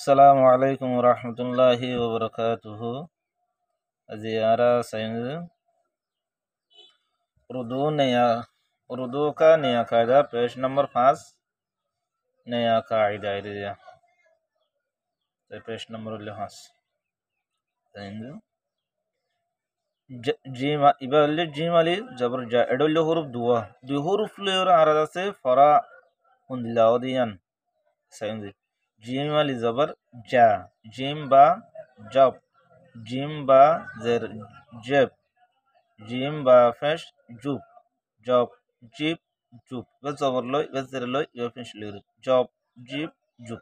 Assalamu alaikum warahmatullahi wabarakatuh. Ziara saya Urdu का नया कायदा पेज नंबर 5 नया कायदा है पेज नंबर 5 জিম ইবালে জিম আলি জবর জা এডল হরফ দুই হরফ লের আরাদা সে ফরা হুনদিলা ওদিয়ান সাইনজি জিম আলি জবর জা জিম বা জব জিম বা জের জেব জিম বা ফেশ জুব জব জিব জুব বে জবর লই বে জের লই বে ফেশ লের জব জিব জুব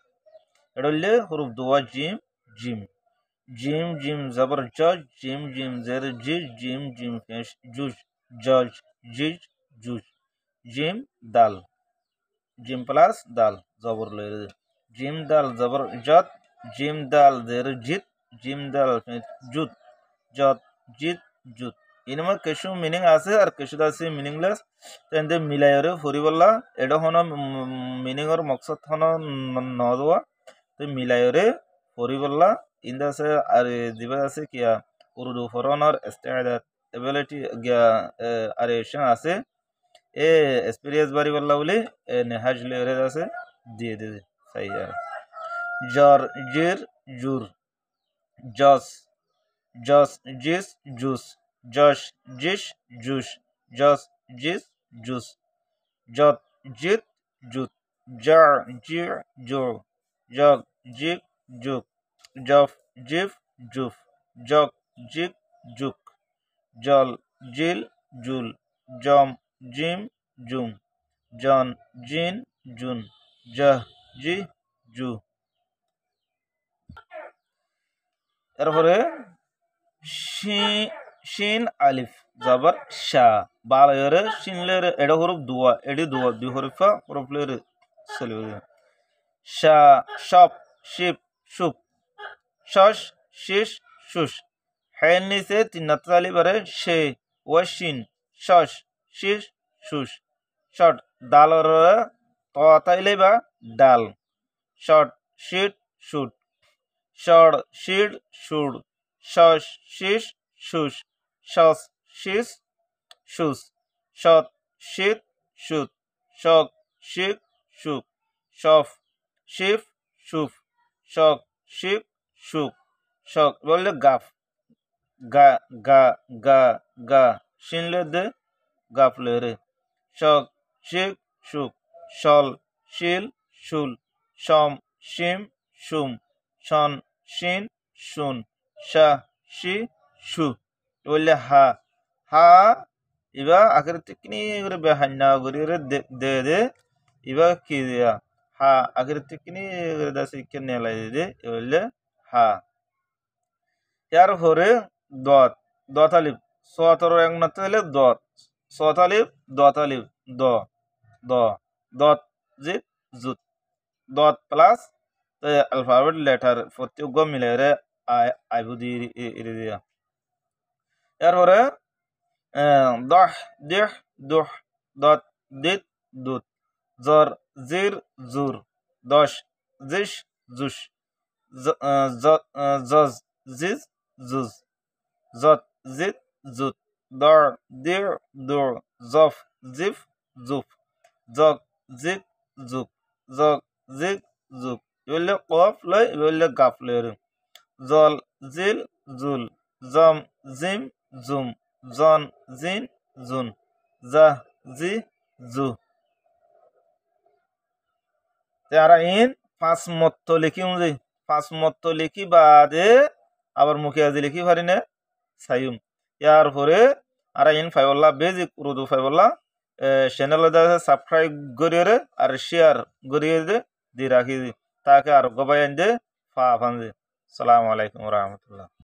এডল হরফ দুয়া জিম জিম জিম জিম জবর জজ জিম জিম জের জিজ জিম জিম ফেশ জুজ জজ জিজ জুজ জিম দাল জিম প্লাস দাল জবর লইর জিম দাল জবর জত জিম দাল জের জিত জিম দাল ফেশ জুত জত জিত জুত ইনমা কিছু মিনিং আছে আর কিছু আছে মিনিংলেস তেন্দে মিলাইরে ফরিবল্লা এডা হন মিনিংর মকসদ হন নদওয়া তো মিলাইরে ফরিবল্লা ইন্দা আছে আর দিবা আছে কিয়া উর্দু ফরনর ইস্তেআদাত এবিলিটি গিয়া আরেশন আছে এ এক্সপেরিয়েন্স বাড়ি বললা বলে নেহাজ লেরে আছে দিয়ে দে সাই আর জর জির জুর জস জস জিস জুস জশ জিস জুস জস জিস জুস জত জিত জুত জার জির জুর জগ জিক জুক জফ জিফ জুফ জক জিক জুক জল জিল জুল জম জিম জুম জন জিন জুন জহ জি জু এরপরে শিন আলিফ জবর শা বালয়রে শিনলের এডা হরফ দুয়া এডি দুয়া দুই হরফা হরফলের সলিবে শা শপ শিপ সুপ শশ শিশ শুশ হ্যাঁ নিচে তিন নাতালি বারে শে ওয়াশিন শশ শিশ শুশ শট দালর তাইলে বা ডাল শট শিট শুট শড় শিড শুড শশ শিশ শুশ শস শিস শুস শত শীত সুত শক শিক সুক শফ শিফ সুফ শক শিক সুক শক বললে গাফ গা গা গা গা শিনলে দে গাফ লেরে শক শিক সুক শল শিল শুল শম শিম শুম শন শিন শুন শাহ শি শু বললে হা হা ইবা আখের তিকনি করে বেহান্না করে দে দে ইবা কি দিয়া হা আখের তিকনি করে দাসি কে নেলাই দে বললে হা ইয়ার পরে দত দত আলিফ সতর এক নাতে হলে দত সত আলিফ দত আলিফ দ দ দত জিত জুত দত প্লাস alphabet letter প্রত্যেক মিলে আইবুদি দিয়া এরপরে দহ দিহ দুহ দত দিত দুত জর জির জুর দশ জিস জুস জজ জিজ জুজ জত জিত জুত দর দির দুর জফ জিফ জুফ জগ জিক জুক জগ জিক জুক বললে কফ লয় বললে গাফ লয় জল জিল জুল জম জিম জুম জন জিন জুন জাহ জি জু তারা ইন পাঁচ মত লিখি যে পাঁচ মত লিখি বাদে আবার মুখে আজি লিখি পারি না সাইম ইয়ার পরে আর ইন ফাইবল্লা বেজিক উর্দু ফাইবল্লা চ্যানেল সাবস্ক্রাইব করিয়ে আর শেয়ার করিয়ে দি রাখি তাকে আর গবাই দে ফা ফান সালামু আলাইকুম রহমতুল্লাহ।